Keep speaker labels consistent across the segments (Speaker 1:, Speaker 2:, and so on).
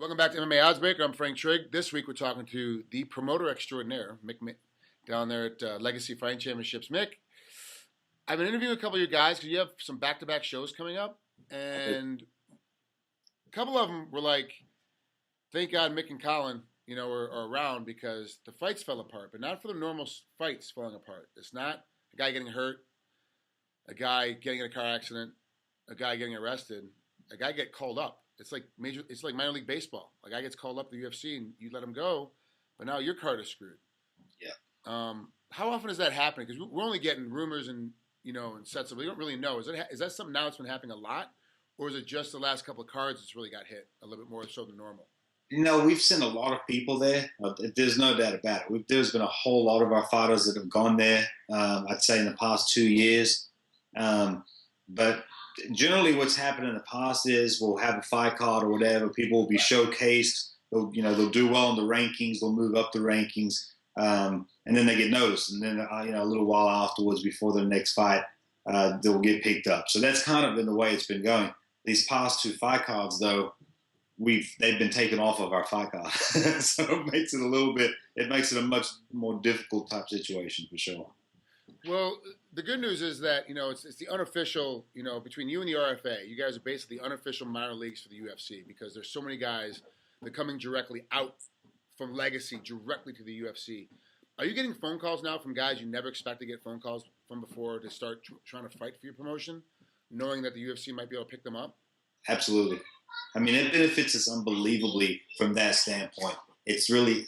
Speaker 1: Welcome back to MMA Oddsbreaker. I'm Frank Trigg. This week we're talking to the promoter extraordinaire, Mick, down there at Legacy Fighting Championships. Mick, I've been interviewing a couple of your guys because you have some back-to-back shows coming up, and a couple of them were like, thank God Mick and Colin, are around because the fights fell apart, but not for the normal fights falling apart. It's not a guy getting hurt, a guy getting in a car accident, a guy getting arrested, a guy get called up. It's like minor league baseball. A guy gets called up to the UFC and you let him go, but now your card is screwed.
Speaker 2: Yeah.
Speaker 1: How often is that happening? Because we're only getting rumors and and sets of. We don't really know. Is that something now that's been happening a lot, or is it just the last couple of cards that's really got hit a little bit more so than normal?
Speaker 2: We've sent a lot of people there. There's no doubt about it. There's been a whole lot of our fighters that have gone there. I'd say in the past 2 years, but. Generally, what's happened in the past is we'll have a fight card or whatever. People will be showcased. They'll do well in the rankings. They'll move up the rankings, and then they get noticed. And then a little while afterwards, before their next fight, they'll get picked up. So that's kind of been the way it's been going. These past 2 fight cards, though, they've been taken off of our fight card, so it makes it a much more difficult type situation for sure.
Speaker 1: Well, the good news is that, it's the unofficial, between you and the RFA, you guys are basically the unofficial minor leagues for the UFC because there's so many guys that are coming directly out from Legacy directly to the UFC. Are you getting phone calls now from guys you never expect to get phone calls from before to start trying to fight for your promotion, knowing that the UFC might be able to pick them up?
Speaker 2: Absolutely. I mean, it benefits us unbelievably from that standpoint. It's really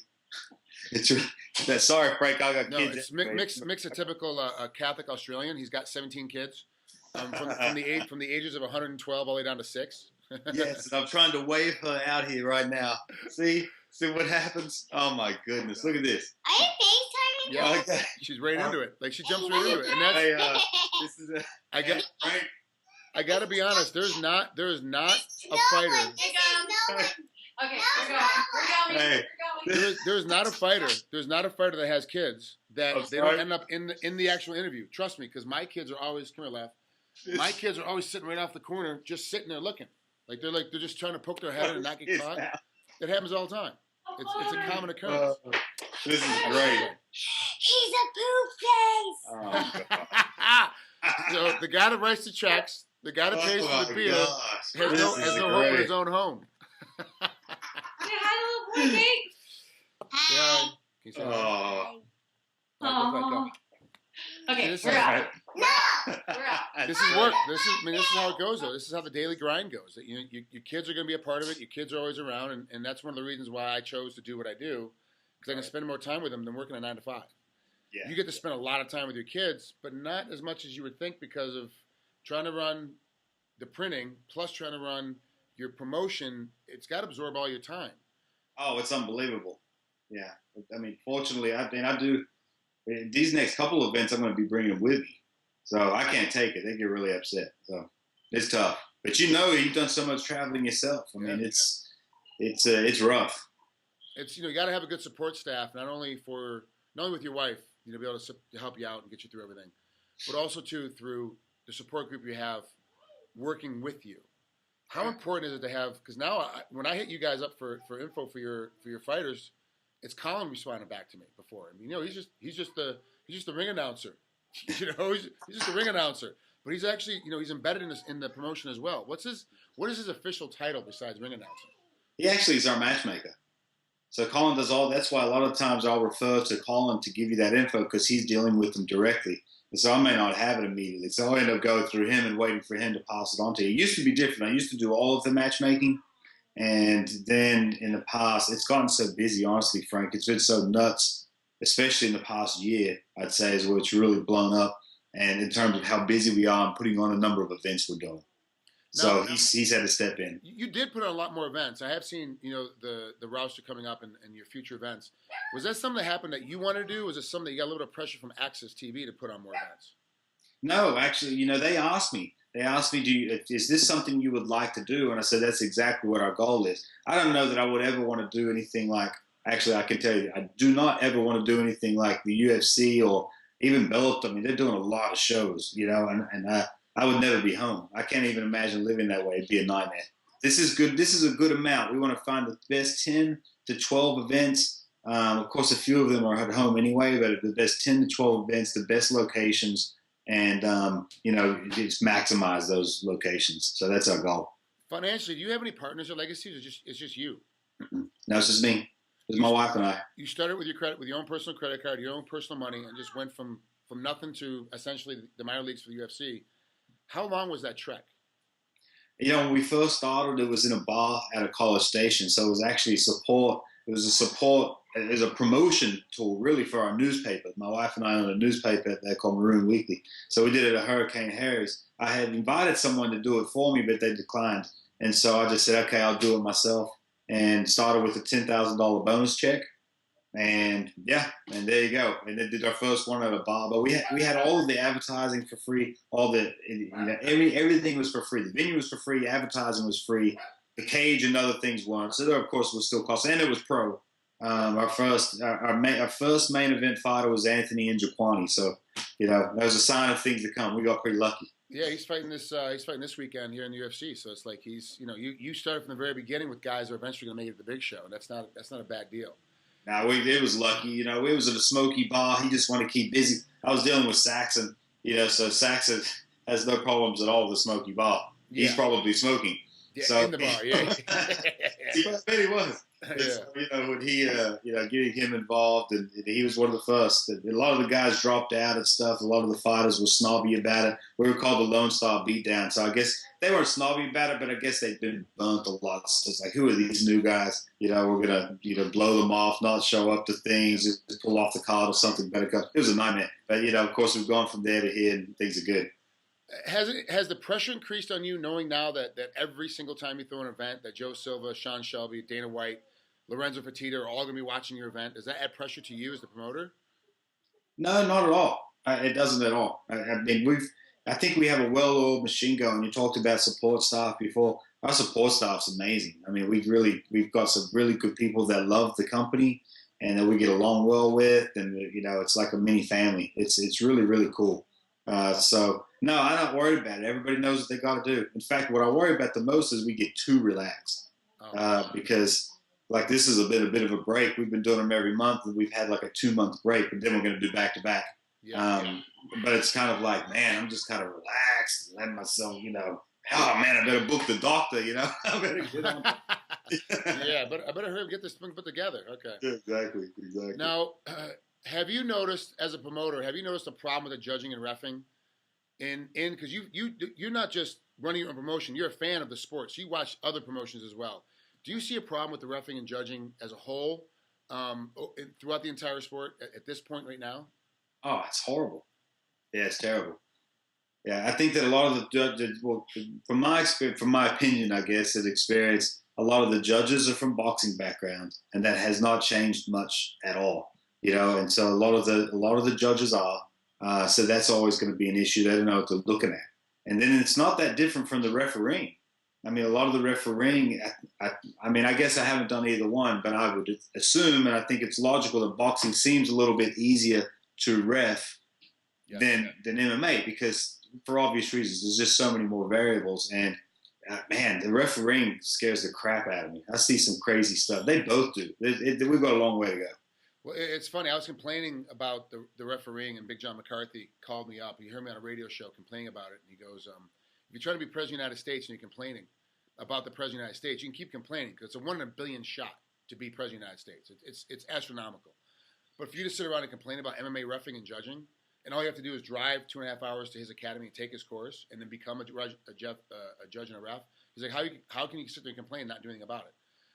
Speaker 2: sorry, Frank, I got kids.
Speaker 1: No, Mick's a typical Catholic Australian. He's got 17 kids from the ages of 112 all the way down to 6.
Speaker 2: Yes, and I'm trying to wave her out here right now. See what happens? Oh my goodness, look at this.
Speaker 3: Are you FaceTiming?
Speaker 1: Yeah, okay. She's right into it. Like she jumps right into it, and that's.
Speaker 2: This is
Speaker 1: I got to be honest. There is not a fighter.
Speaker 3: Okay,
Speaker 1: we're going. There's not a fighter. There's not a fighter that has kids that they don't end up in the actual interview. Trust me, because my kids are always My kids are always sitting right off the corner, just sitting there looking, like they're just trying to poke their head in and not get caught. It happens all the time. It's a common occurrence.
Speaker 2: This is great.
Speaker 3: He's a poop face.
Speaker 2: Oh,
Speaker 1: so the guy that writes the checks, the guy that pays for the beer, has no hope in his own home.
Speaker 3: Hi, little boy, Jake. Hi.
Speaker 1: Go.
Speaker 3: Okay, we're out. No,
Speaker 1: we're out. This is work. This is how it goes, though. This is how the daily grind goes. That your kids are going to be a part of it. Your kids are always around, and that's one of the reasons why I chose to do what I do, because I can spend more time with them than working a 9 to 5.
Speaker 2: Yeah.
Speaker 1: You get to spend a lot of time with your kids, but not as much as you would think because of trying to run the printing plus trying to run your promotion. It's got to absorb all your time.
Speaker 2: Oh, it's unbelievable. Yeah. I mean, fortunately, I do these next couple of events, I'm going to be bringing them with me. So I can't take it. They get really upset. So it's tough. But you've done so much traveling yourself. I mean, it's rough.
Speaker 1: It's you got to have a good support staff, not only with your wife, be able to help you out and get you through everything, but also through the support group you have working with you. How important is it to have? Because now, when I hit you guys up for info for your fighters, it's Colin responding back to me before. I mean, he's just the ring announcer. He's just a ring announcer. But he's actually, he's embedded in the promotion as well. What is his official title besides ring announcer?
Speaker 2: He actually is our matchmaker. So Colin does all. That's why a lot of times I'll refer to Colin to give you that info because he's dealing with them directly. And so I may not have it immediately. So I'll end up going through him and waiting for him to pass it on to you. It used to be different. I used to do all of the matchmaking. And then in the past, it's gotten so busy, honestly, Frank. It's been so nuts, especially in the past year, I'd say, is where it's really blown up. And in terms of how busy we are and putting on a number of events we're doing. So he's had to step in.
Speaker 1: You did put on a lot more events. I have seen, the roster coming up and your future events. Was that something that happened that you wanted to do? Was it something that you got a little bit of pressure from Access TV to put on more events?
Speaker 2: No, actually, they asked me. They asked me, is this something you would like to do? And I said, that's exactly what our goal is. I don't know that I would ever want to do anything like, actually, I can tell you, I do not ever want to do anything like the UFC or even Bellator. I mean, they're doing a lot of shows, and I would never be home. I can't even imagine living that way. It'd be a nightmare. this is good. This is a good amount. We want to find the best 10 to 12 events. Of course, a few of them are at home anyway, but the best 10 to 12 events, the best locations, and just maximize those locations. So that's our goal.
Speaker 1: Financially, do you have any partners or legacies, or it's just you?
Speaker 2: No, it's just me. It's my wife and I.
Speaker 1: You started with your own personal credit card, your own personal money, and just went from nothing to essentially the minor leagues for the UFC. How long was that trek?
Speaker 2: When we first started, it was in a bar at a college station. So it was actually support. It was a promotion tool, really, for our newspaper. My wife and I own a newspaper there called Maroon Weekly. So we did it at Hurricane Harry's. I had invited someone to do it for me, but they declined. And so I just said, okay, I'll do it myself. And started with a $10,000 bonus check. And and there you go. And then did our first one at a bar. But we had all of the advertising for free. Everything was for free. The venue was for free. Advertising was free. The cage and other things weren't. So there, of course, was still cost. And it was pro. Our first main event fighter was Anthony Njokwani. So that was a sign of things to come. We got pretty lucky.
Speaker 1: Yeah, he's fighting this weekend here in the UFC. So it's like you started from the very beginning with guys who are eventually going to make it to the big show. And that's not a bad deal.
Speaker 2: Now it was lucky. It was at a smoky bar. He just wanted to keep busy. I was dealing with Saxon. So Saxon has no problems at all with the smoky bar. He's probably smoking.
Speaker 1: Yeah,
Speaker 2: so,
Speaker 1: in the bar, yeah.
Speaker 2: I bet he was. Yeah. So, when he, getting him involved, and he was one of the first. A lot of the guys dropped out and stuff. A lot of the fighters were snobby about it. We were called the Lone Star Beatdown. So I guess they weren't snobby about it, but I guess they'd been burnt a lot. So it's like, who are these new guys? We're gonna blow them off, not show up to things, just pull off the card or something. But it was a nightmare. But of course, we've gone from there to here, and things are good.
Speaker 1: Has the pressure increased on you, knowing now that every single time you throw an event, that Joe Silva, Sean Shelby, Dana White, Lorenzo Fertitta are all going to be watching your event? Does that add pressure to you as the promoter?
Speaker 2: No, not at all. It doesn't at all. I think we have a well-oiled machine going. You talked about support staff before. Our support staff's amazing. I mean, we've got some really good people that love the company and that we get along well with, and it's like a mini family. It's really, really cool. So no, I'm not worried about it. Everybody knows what they got to do. In fact, what I worry about the most is we get too relaxed, because like this is a bit of a break. We've been doing them every month, and we've had like a 2-month break, but then we're going to do back to back. But it's kind of like, man, I'm just kind of relaxed, letting myself, oh man, I better book the doctor, I better get on.
Speaker 1: Yeah, but I better hurry up, get this thing put together. Okay.
Speaker 2: Exactly.
Speaker 1: Now, have you noticed, as a promoter, a problem with the judging and reffing? Because you're not just running your own promotion, you're a fan of the sport, so you watch other promotions as well. Do you see a problem with the reffing and judging as a whole throughout the entire sport at this point right now?
Speaker 2: Oh, it's horrible. Yeah, it's terrible. Yeah, I think that a lot of the judges, from my experience, from my opinion, I guess, and experience, a lot of the judges are from boxing backgrounds, and that has not changed much at all. And so a lot of the judges are. So that's always going to be an issue. They don't know what they're looking at. And then it's not that different from the refereeing. I mean, a lot of the refereeing, I guess I haven't done either one, but I would assume, and I think it's logical, that boxing seems a little bit easier to ref than MMA, because for obvious reasons, there's just so many more variables. And man, the refereeing scares the crap out of me. I see some crazy stuff. They both do. We've got a long way to go.
Speaker 1: Well, it's funny. I was complaining about the refereeing, and Big John McCarthy called me up. He heard me on a radio show complaining about it, and he goes, if you're trying to be president of the United States and you're complaining about the president of the United States, you can keep complaining, because it's a 1 in a billion shot to be president of the United States. It's astronomical. But for you to sit around and complain about MMA reffing and judging, and all you have to do is drive 2.5 hours to his academy and take his course, and then become a judge and a ref, he's like, how can you sit there and complain and not do anything about it?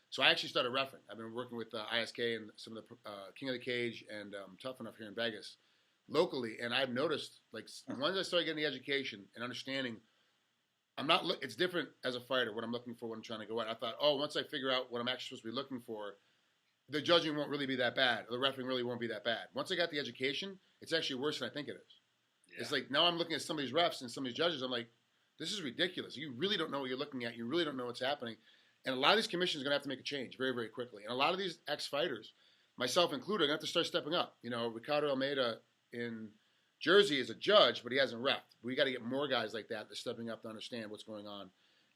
Speaker 1: So I actually started reffing. I've been working with ISK and some of the King of the Cage and Tough Enough here in Vegas locally, and I've noticed, like, once I started getting the education and understanding, it's different as a fighter, what I'm looking for when I'm trying to go out. I thought, once I figure out what I'm actually supposed to be looking for, the judging won't really be that bad. The refereeing really won't be that bad. Once I got the education, it's actually worse than I think it is. Yeah. It's like, now I'm looking at some of these refs and some of these judges, I'm like, this is ridiculous. You really don't know what you're looking at. You really don't know what's happening. And a lot of these commissions are going to have to make a change very, very quickly. And a lot of these ex-fighters, myself included, are going to have to start stepping up. Ricardo Almeida in Jersey is a judge, but he hasn't reffed. We got to get more guys like that stepping up to understand what's going on.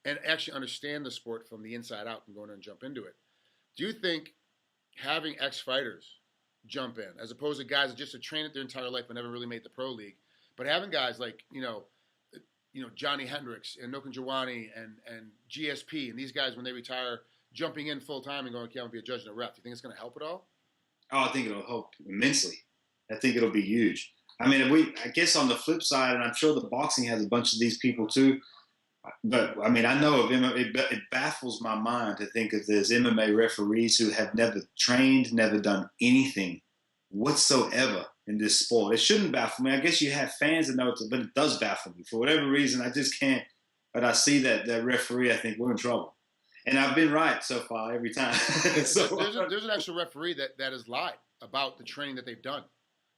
Speaker 1: and actually understand the sport from the inside out and go in and jump into it. Do you think having ex-fighters jump in, as opposed to guys that just have trained it their entire life but never really made the pro league, but having guys like, Johnny Hendricks and Nokan Jawani and GSP and these guys, when they retire, jumping in full time and going, okay, I'm going to be a judge and a ref. Do you think it's going to help at all?
Speaker 2: Oh, I think it'll help immensely. I think it'll be huge. I mean, I guess on the flip side, and I'm sure the boxing has a bunch of these people too, but I mean, I know of MMA, it baffles my mind to think if there's MMA referees who have never trained, never done anything whatsoever in this sport. It shouldn't baffle me. I guess you have fans that know it, but it does baffle me. For whatever reason, I just can't. But I see that referee, I think we're in trouble. And I've been right so far every time.
Speaker 1: So, there's an actual referee that has lied about the training that they've done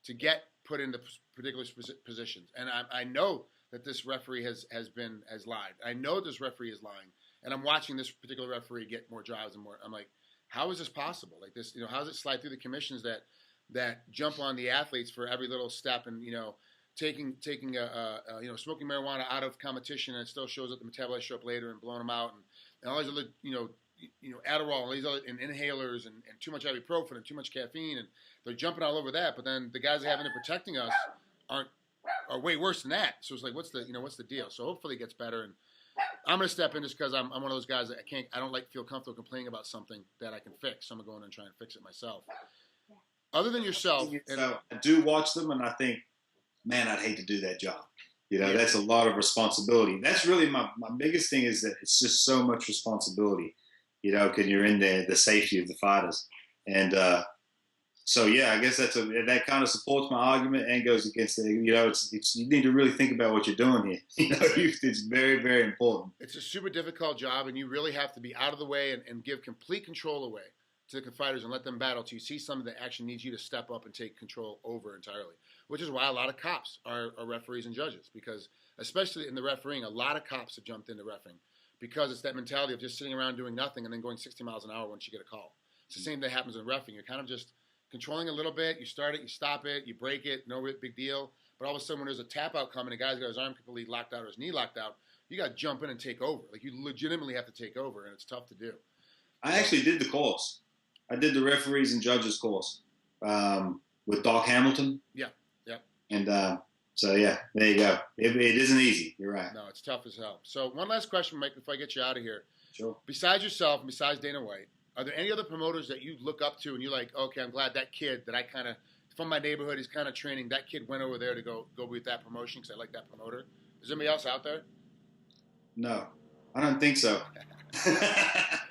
Speaker 1: to get put into particular positions. And I know that this referee has lied. I know this referee is lying. And I'm watching this particular referee get more jobs and more. I'm like, how is this possible? Like this, how does it slide through the commissions that jump on the athletes for every little step and, taking smoking marijuana out of competition, and it still shows up the metabolites show up later and blowing them out, and all these other, Adderall, and all these other and inhalers and too much ibuprofen and too much caffeine, and they're jumping all over that. But then the guys that have it protecting us are way worse than that. So it's like, what's the deal? So hopefully it gets better. And I'm gonna step in just because I'm one of those guys that I don't feel comfortable complaining about something that I can fix. So I'm gonna go in and try and fix it myself. Other than yourself,
Speaker 2: I do watch them, and I think, man, I'd hate to do that job. That's a lot of responsibility. That's really my biggest thing, is that it's just so much responsibility, because you're in there, the safety of the fighters. And so, yeah, I guess that kind of supports my argument and goes against it. You need to really think about what you're doing here. It's very, very important.
Speaker 1: It's a super difficult job, and you really have to be out of the way and give complete control away to the fighters and let them battle till you see something that actually needs you to step up and take control over entirely, which is why a lot of cops are referees and judges, because especially in the refereeing, a lot of cops have jumped into refereeing because it's that mentality of just sitting around doing nothing and then going 60 miles an hour once you get a call. It's the same thing that happens in refereeing. You're kind of just controlling a little bit. You start it, you stop it, you break it, no big deal. But all of a sudden when there's a tap out coming, a guy's got his arm completely locked out or his knee locked out, you got to jump in and take over. Like, you legitimately have to take over, and it's tough to do.
Speaker 2: I actually did the course. I did the referees and judges course with Doc Hamilton.
Speaker 1: Yeah.
Speaker 2: And so, yeah, there you go. It isn't easy. You're right.
Speaker 1: No, it's tough as hell. So one last question, Mike, before I get you out of here.
Speaker 2: Sure.
Speaker 1: Besides yourself and besides Dana White, are there any other promoters that you look up to and you're like, okay, I'm glad that kid that I kind of, from my neighborhood, he's kind of training, that kid went over there to go with that promotion because I like that promoter? Is there anybody else out there?
Speaker 2: No, I don't think so.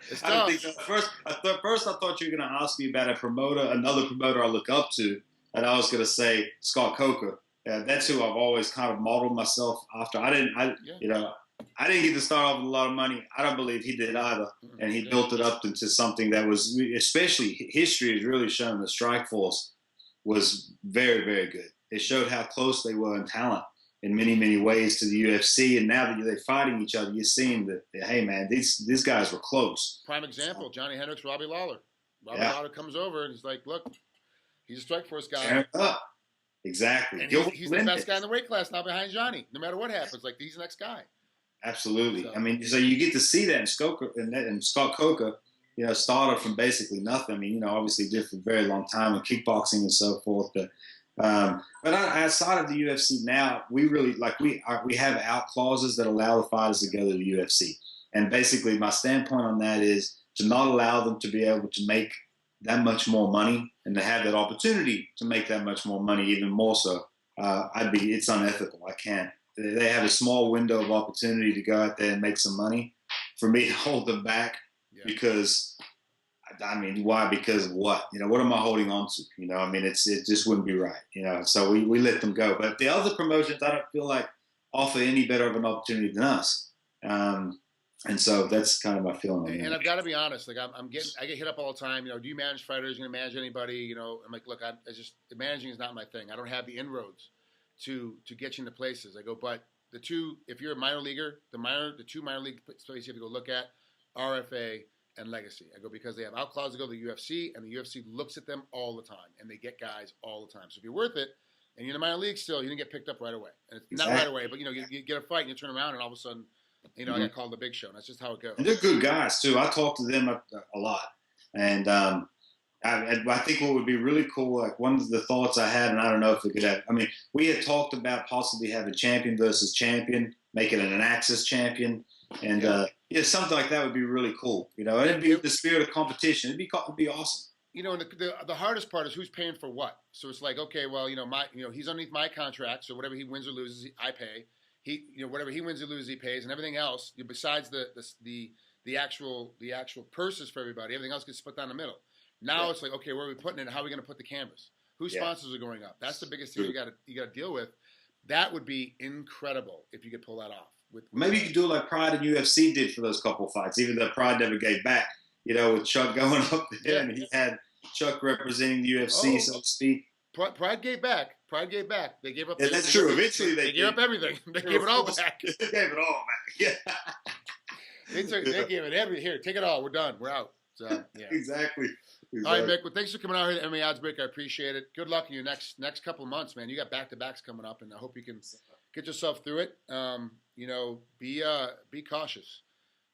Speaker 1: It's
Speaker 2: I don't think so. First, I thought you were going to ask me about another promoter I look up to, and I was going to say Scott Coker. That's who I've always kind of modeled myself after. I didn't get to start off with a lot of money. I don't believe he did either, and he built it up into something that was, especially history has really shown the Strike Force was very, very good. It showed how close they were in talent in many, many ways to the UFC, and now that they're fighting each other, you're seeing that, hey, man, these guys were close.
Speaker 1: Prime example, Johnny Hendricks, Robbie Lawler. Lawler comes over, and he's like, look, he's a Strike Force guy.
Speaker 2: Turn up. Exactly.
Speaker 1: And he's the best guy in the weight class now behind Johnny, no matter what happens. Like, he's the next guy.
Speaker 2: Absolutely. So, I mean, so you get to see that in Scott Coker, started from basically nothing. I mean, obviously did for a very long time in kickboxing and so forth, but outside of the UFC now, we really we have out clauses that allow the fighters to go to the UFC. And basically my standpoint on that is to not allow them to be able to make that much more money and to have that opportunity to make that much more money, even more so. It's unethical. I can't. They have a small window of opportunity to go out there and make some money. For me to hold them back because, I mean, why? Because of what? What am I holding on to? I mean, it just wouldn't be right. So we let them go. But the other promotions, I don't feel like offer any better of an opportunity than us. And so that's kind of my feeling.
Speaker 1: And I've got to be honest. Like I get hit up all the time. Do you manage fighters? You going to manage anybody? I'm like, look, managing is not my thing. I don't have the inroads to get you into places. I go, but if you're a minor leaguer, the two minor league places you have to go look at, RFA and Legacy. I go, because they have out clauses to go to the UFC, and the UFC looks at them all the time, and they get guys all the time. So if you're worth it, and you're in the minor league still, you didn't get picked up right away. And it's not right away, but you get a fight and you turn around, and all of a sudden I got called the Big Show. And that's just how it goes.
Speaker 2: And they're good guys too. I talk to them a lot, and I think what would be really cool, like one of the thoughts I had, and I don't know if it could have. I mean, we had talked about possibly having champion versus champion, make it an Axis champion, and something like that would be really cool. And it'd be the spirit of competition. It'd be awesome.
Speaker 1: And the hardest part is who's paying for what. So it's like, okay, well, he's underneath my contract, so whatever he wins or loses, I pay. Whatever he wins or loses, he pays, and everything else, besides the actual purses for everybody, everything else gets split down the middle. Now it's like, okay, where are we putting it? How are we going to put the cameras? Whose sponsors are going up? That's the biggest thing you got to deal with. That would be incredible if you could pull that off.
Speaker 2: Maybe you could do it like Pride and UFC did for those couple fights, even though Pride never gave back. With Chuck going up there, and he had Chuck representing the UFC, so to speak.
Speaker 1: Pride gave back. They gave up.
Speaker 2: Yeah, that's true. Eventually,
Speaker 1: they gave up everything. They gave it all back.
Speaker 2: They gave it all back. Yeah.
Speaker 1: They gave it everything. Here, take it all. We're done. We're out. So yeah.
Speaker 2: Exactly.
Speaker 1: All right, Mick. Well, thanks for coming out here to MMA Oddsbreaker. I appreciate it. Good luck in your next couple of months, man. You got back-to-backs coming up, and I hope you can get yourself through it. Be cautious.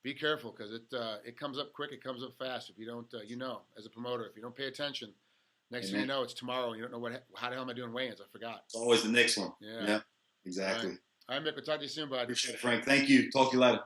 Speaker 1: Be careful, because it comes up quick. It comes up fast. If you don't, as a promoter, if you don't pay attention, next thing you know, it's tomorrow. And you don't know how the hell am I doing weigh-ins? I forgot.
Speaker 2: It's always the next one.
Speaker 1: Yeah.
Speaker 2: Exactly.
Speaker 1: All right, Mick. We'll talk to you soon, bud.
Speaker 2: Appreciate it, Frank. Thank you. Talk to you later.